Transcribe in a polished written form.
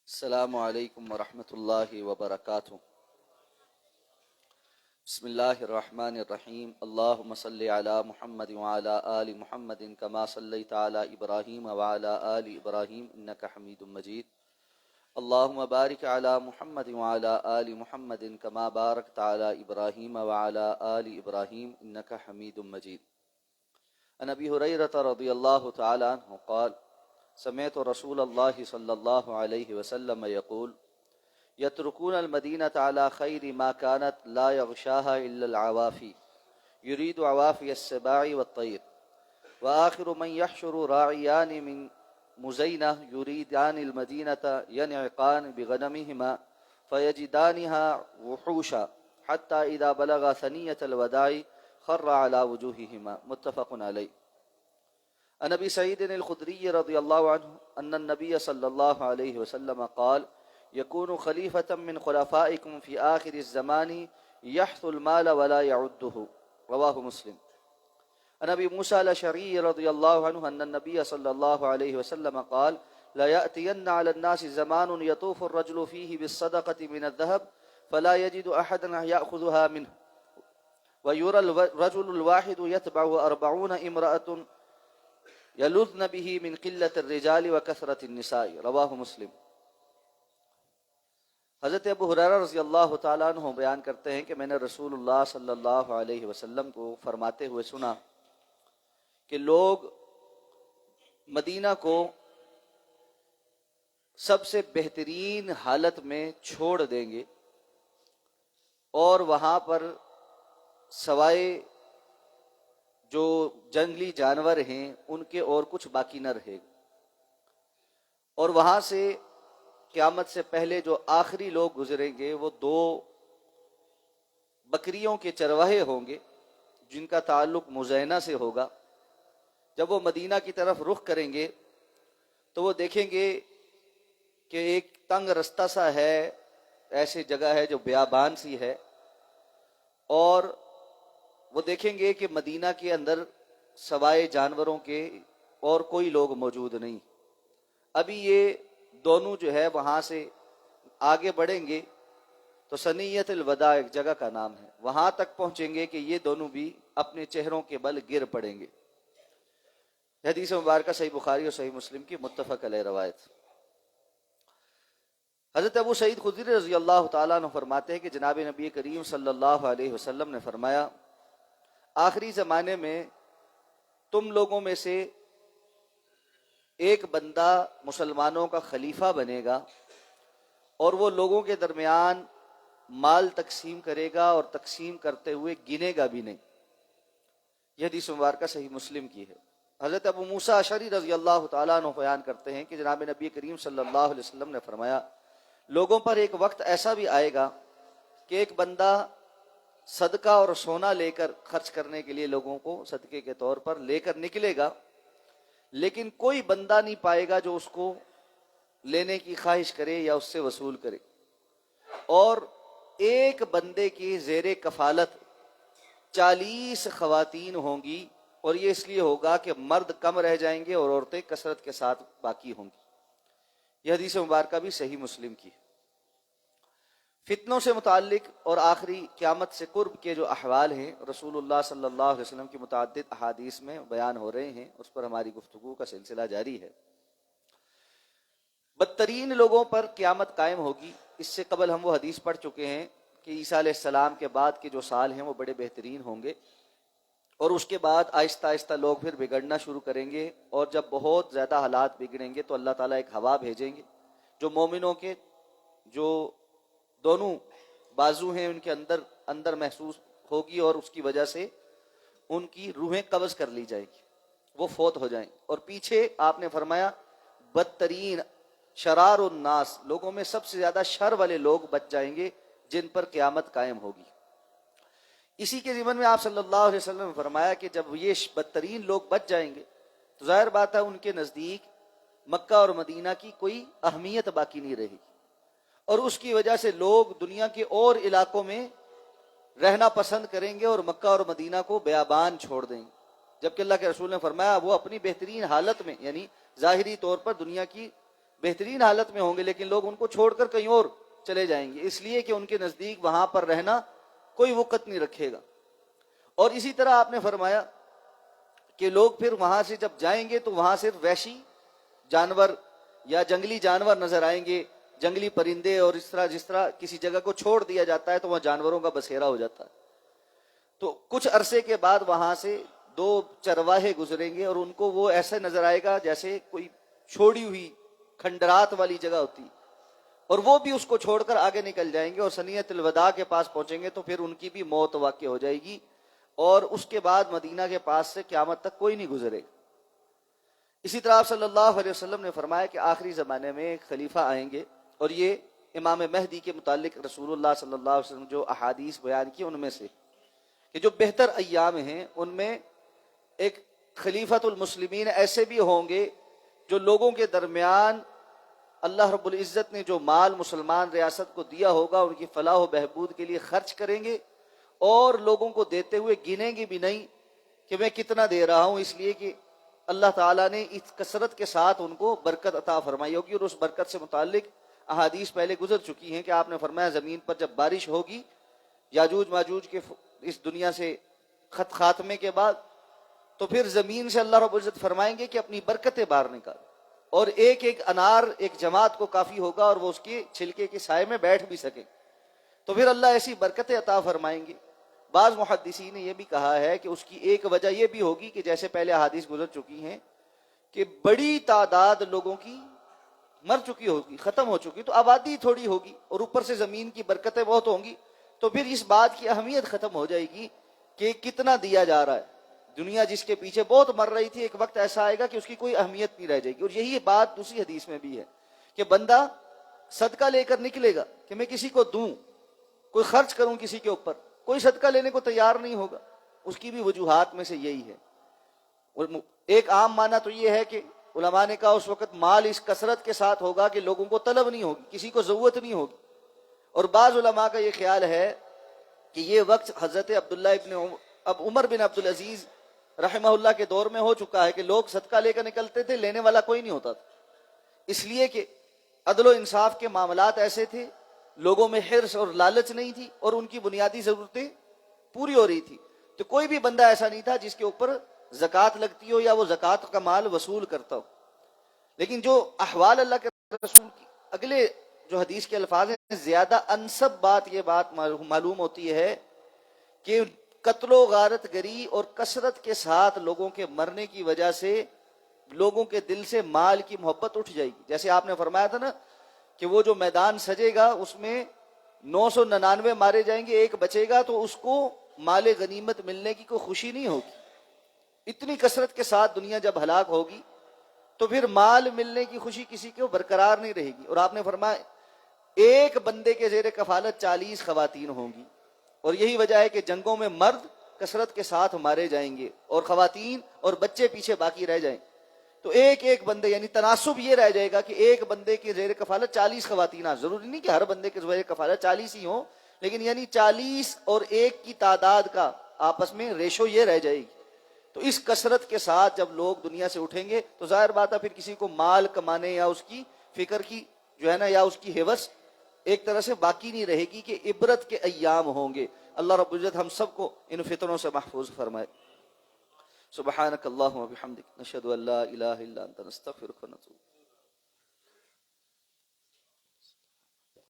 السلام علیکم ورحمۃ اللہ وبرکاتہ۔ بسم اللہ الرحمن الرحیم۔ اللہم صلی علی محمد وعلی آل محمد کما صلیت علی ابراہیم وعلی آل ابراہیم انک حمید مجید۔ اللہم بارک علی محمد وعلی آل محمد کما بارکت علی ابراہیم وعلی آل ابراہیم انک حمید مجید۔ عن ابی ہریرہ رضی اللہ تعالی عنہ قال سمعت رسول اللہ صلی اللہ علیہ وسلم یقول یترکون المدینة على خیر ما كانت لا یغشاها الا العوافی یرید عوافی السباع والطیر وآخر من یحشر راعیان من مزینہ یریدان المدینة ینعقان بغنمهما فیجدانها وحوشا حتی اذا بلغ ثنیة الوداع خر على وجوههما متفق علیہ۔ عن ابی سعید الخدری رضی اللہ عنہ ان النبی صلی اللہ علیہ وسلم قال یکون خلیفۃ من خلفائکم فی آخر الزمان یحث المال ولا یعده رواہ مسلم۔ عن ابی موسیٰ الاشعری رضی اللہ عنہ ان النبی صلی اللہ علیہ وسلم قال لا یأتین علی الناس زمان یطوف الرجل فیہ بالصدقة من الذهب فلا یجد احدا یأخذها منه ویرى الرجل الواحد یتبع 40 امرأة یلذن به من قلت الرجال وکثرت النساء رواہ مسلم۔ حضرت ابو ہریرہ رضی اللہ تعالیٰ عنہ بیان کرتے ہیں کہ میں نے رسول اللہ صلی اللہ علیہ وسلم کو فرماتے ہوئے سنا کہ لوگ مدینہ کو سب سے بہترین حالت میں چھوڑ دیں گے اور وہاں پر سوائے جو جنگلی جانور ہیں ان کے اور کچھ باقی نہ رہے گا، اور وہاں سے قیامت سے پہلے جو آخری لوگ گزریں گے وہ 2 بکریوں کے چرواہے ہوں گے جن کا تعلق مزینہ سے ہوگا۔ جب وہ مدینہ کی طرف رخ کریں گے تو وہ دیکھیں گے کہ ایک تنگ رستہ سا ہے، ایسی جگہ ہے جو بیابان سی ہے، اور وہ دیکھیں گے کہ مدینہ کے اندر سوائے جانوروں کے اور کوئی لوگ موجود نہیں۔ ابھی یہ دونوں جو ہے وہاں سے آگے بڑھیں گے تو ثنیۃ الوداع ایک جگہ کا نام ہے، وہاں تک پہنچیں گے کہ یہ دونوں بھی اپنے چہروں کے بل گر پڑیں گے۔ حدیث مبارکہ صحیح بخاری اور صحیح مسلم کی متفق علیہ روایت۔ حضرت ابو سعید خدری رضی اللہ تعالیٰ عنہ فرماتے ہیں کہ جناب نبی کریم صلی اللہ علیہ وسلم نے فرمایا آخری زمانے میں تم لوگوں میں سے ایک بندہ مسلمانوں کا خلیفہ بنے گا اور وہ لوگوں کے درمیان مال تقسیم کرے گا اور تقسیم کرتے ہوئے گنے گا بھی نہیں۔ یہ حدیث مبارکہ صحیح مسلم کی ہے۔ حضرت ابو موسیٰ اشعری رضی اللہ تعالیٰ عنہ بیان کرتے ہیں کہ جناب نبی کریم صلی اللہ علیہ وسلم نے فرمایا لوگوں پر ایک وقت ایسا بھی آئے گا کہ ایک بندہ صدقہ اور سونا لے کر خرچ کرنے کے لیے لوگوں کو صدقے کے طور پر لے کر نکلے گا، لیکن کوئی بندہ نہیں پائے گا جو اس کو لینے کی خواہش کرے یا اس سے وصول کرے، اور ایک بندے کی زیر کفالت 40 خواتین ہوں گی، اور یہ اس لیے ہوگا کہ مرد کم رہ جائیں گے اور عورتیں کثرت کے ساتھ باقی ہوں گی۔ یہ حدیث مبارکہ بھی صحیح مسلم کی ہے۔ فتنوں سے متعلق اور آخری قیامت سے قرب کے جو احوال ہیں رسول اللہ صلی اللہ علیہ وسلم کی متعدد احادیث میں بیان ہو رہے ہیں، اس پر ہماری گفتگو کا سلسلہ جاری ہے۔ بدترین لوگوں پر قیامت قائم ہوگی۔ اس سے قبل ہم وہ حدیث پڑھ چکے ہیں کہ عیسیٰ علیہ السلام کے بعد کے جو سال ہیں وہ بڑے بہترین ہوں گے، اور اس کے بعد آہستہ آہستہ لوگ پھر بگڑنا شروع کریں گے، اور جب بہت زیادہ حالات بگڑیں گے تو اللہ تعالیٰ ایک ہوا بھیجیں گے جو مومنوں کے جو دونوں بازو ہیں ان کے اندر محسوس ہوگی، اور اس کی وجہ سے ان کی روحیں قبض کر لی جائیں گی، وہ فوت ہو جائیں۔ اور پیچھے آپ نے فرمایا بدترین شرار الناس، لوگوں میں سب سے زیادہ شر والے لوگ بچ جائیں گے جن پر قیامت قائم ہوگی۔ اسی کے ضمن میں آپ صلی اللہ علیہ وسلم نے فرمایا کہ جب یہ بدترین لوگ بچ جائیں گے تو ظاہر بات ہے ان کے نزدیک مکہ اور مدینہ کی کوئی اہمیت باقی نہیں رہی، اور اس کی وجہ سے لوگ دنیا کے اور علاقوں میں رہنا پسند کریں گے اور مکہ اور مدینہ کو بیابان چھوڑ دیں گے۔ جبکہ اللہ کے رسول نے فرمایا وہ اپنی بہترین حالت میں، یعنی ظاہری طور پر دنیا کی بہترین حالت میں ہوں گے، لیکن لوگ ان کو چھوڑ کر کہیں اور چلے جائیں گے، اس لیے کہ ان کے نزدیک وہاں پر رہنا کوئی وقت نہیں رکھے گا۔ اور اسی طرح آپ نے فرمایا کہ لوگ پھر وہاں سے جب جائیں گے تو وہاں صرف وحشی جانور یا جنگلی جانور نظر آئیں گے، جنگلی پرندے، اور جس طرح کسی جگہ کو چھوڑ دیا جاتا ہے تو وہاں جانوروں کا بسیرا ہو جاتا ہے۔ تو کچھ عرصے کے بعد وہاں سے دو چرواہے گزریں گے اور ان کو وہ ایسے نظر آئے گا جیسے کوئی چھوڑی ہوئی کھنڈرات والی جگہ ہوتی، اور وہ بھی اس کو چھوڑ کر آگے نکل جائیں گے اور سنیت الوداع کے پاس پہنچیں گے تو پھر ان کی بھی موت واقع ہو جائے گی، اور اس کے بعد مدینہ کے پاس سے قیامت تک کوئی نہیں گزرے گا۔ اسی طرح آپ صلی اللہ علیہ وسلم نے فرمایا کہ آخری زمانے میں ایک خلیفہ آئیں گے، اور یہ امام مہدی کے متعلق رسول اللہ صلی اللہ علیہ وسلم جو احادیث بیان کی ان میں سے کہ جو بہتر ایام ہیں ان میں ایک خلیفۃ المسلمین ایسے بھی ہوں گے جو لوگوں کے درمیان اللہ رب العزت نے جو مال مسلمان ریاست کو دیا ہوگا ان کی فلاح و بہبود کے لیے خرچ کریں گے، اور لوگوں کو دیتے ہوئے گنیں گے بھی نہیں کہ میں کتنا دے رہا ہوں، اس لیے کہ اللہ تعالیٰ نے اس کثرت کے ساتھ ان کو برکت عطا فرمائی ہوگی۔ اور اس برکت سے متعلق احادیث پہلے گزر چکی ہیں کہ آپ نے فرمایا زمین پر جب بارش ہوگی یاجوج ماجوج کے اس دنیا سے خاتمے کے بعد، تو پھر زمین سے اللہ رب العزت فرمائیں گے کہ اپنی برکتیں باہر نکال، اور ایک ایک انار ایک جماعت کو کافی ہوگا اور وہ اس کے چھلکے کے سائے میں بیٹھ بھی سکیں، تو پھر اللہ ایسی برکتیں عطا فرمائیں گے۔ بعض محدثین نے یہ بھی کہا ہے کہ اس کی ایک وجہ یہ بھی ہوگی کہ جیسے پہلے احادیث گزر چکی ہیں کہ بڑی تعداد لوگوں کی مر چکی ہوگی، ختم ہو چکی، تو آبادی تھوڑی ہوگی اور اوپر سے زمین کی برکتیں بہت ہوں گی، تو پھر اس بات کی اہمیت ختم ہو جائے گی کہ کتنا دیا جا رہا ہے۔ دنیا جس کے پیچھے بہت مر رہی تھی، ایک وقت ایسا آئے گا کہ اس کی کوئی اہمیت نہیں رہ جائے گی۔ اور یہی بات دوسری حدیث میں بھی ہے کہ بندہ صدقہ لے کر نکلے گا کہ میں کسی کو دوں، کوئی خرچ کروں کسی کے اوپر، کوئی صدقہ لینے کو تیار نہیں ہوگا۔ اس کی بھی وجوہات میں سے یہی ہے۔ اور ایک عام معنی تو یہ ہے کہ علماء نے کہا اس وقت مال اس کثرت کے ساتھ ہوگا کہ لوگوں کو طلب نہیں ہوگی، کسی کو ضرورت نہیں ہوگی۔ اور بعض علماء کا یہ خیال ہے کہ یہ وقت حضرت عمر بن عبد العزیز رحمہ اللہ کے دور میں ہو چکا ہے کہ لوگ صدقہ لے کر نکلتے تھے، لینے والا کوئی نہیں ہوتا تھا، اس لیے کہ عدل و انصاف کے معاملات ایسے تھے، لوگوں میں حرص اور لالچ نہیں تھی، اور ان کی بنیادی ضرورتیں پوری ہو رہی تھی، تو کوئی بھی بندہ ایسا نہیں تھا جس کے اوپر زکوٰۃ لگتی ہو یا وہ زکوٰۃ کا مال وصول کرتا ہو۔ لیکن جو احوال اللہ کے رسول کی اگلے جو حدیث کے الفاظ ہیں، زیادہ انسب بات یہ بات معلوم ہوتی ہے کہ قتل و غارت گری اور کثرت کے ساتھ لوگوں کے مرنے کی وجہ سے لوگوں کے دل سے مال کی محبت اٹھ جائے گی۔ جیسے آپ نے فرمایا تھا نا کہ وہ جو میدان سجے گا اس میں 999 مارے جائیں گے، ایک بچے گا تو اس کو مال غنیمت ملنے کی کوئی خوشی نہیں ہوگی۔ اتنی کثرت کے ساتھ دنیا جب ہلاک ہوگی تو پھر مال ملنے کی خوشی کسی کو برقرار نہیں رہے گی۔ اور آپ نے فرمایا ایک بندے کے زیر کفالت 40 خواتین ہوں گی، اور یہی وجہ ہے کہ جنگوں میں مرد کثرت کے ساتھ مارے جائیں گے اور خواتین اور بچے پیچھے باقی رہ جائیں، تو ایک ایک بندے، یعنی تناسب یہ رہ جائے گا کہ ایک بندے کے زیر کفالت 40 خواتین، ضروری نہیں کہ ہر بندے کے زیر کفالت 40 ہی ہوں، لیکن یعنی 40 اور ایک کی تعداد کا آپس میں ریشو یہ رہ جائے گی۔ تو اس کثرت کے ساتھ جب لوگ دنیا سے اٹھیں گے تو ظاہر بات ہے پھر کسی کو مال کمانے یا اس کی فکر کی جو ہے نا یا اس کی ہوس ایک طرح سے باقی نہیں رہے گی، کہ عبرت کے ایام ہوں گے۔ اللہ رب العزت ہم سب کو ان فتنوں سے محفوظ فرمائے۔ سبحانک اللہم و بحمدک، نشہد ان لا الہ الا انت، نستغفرک و نتوب۔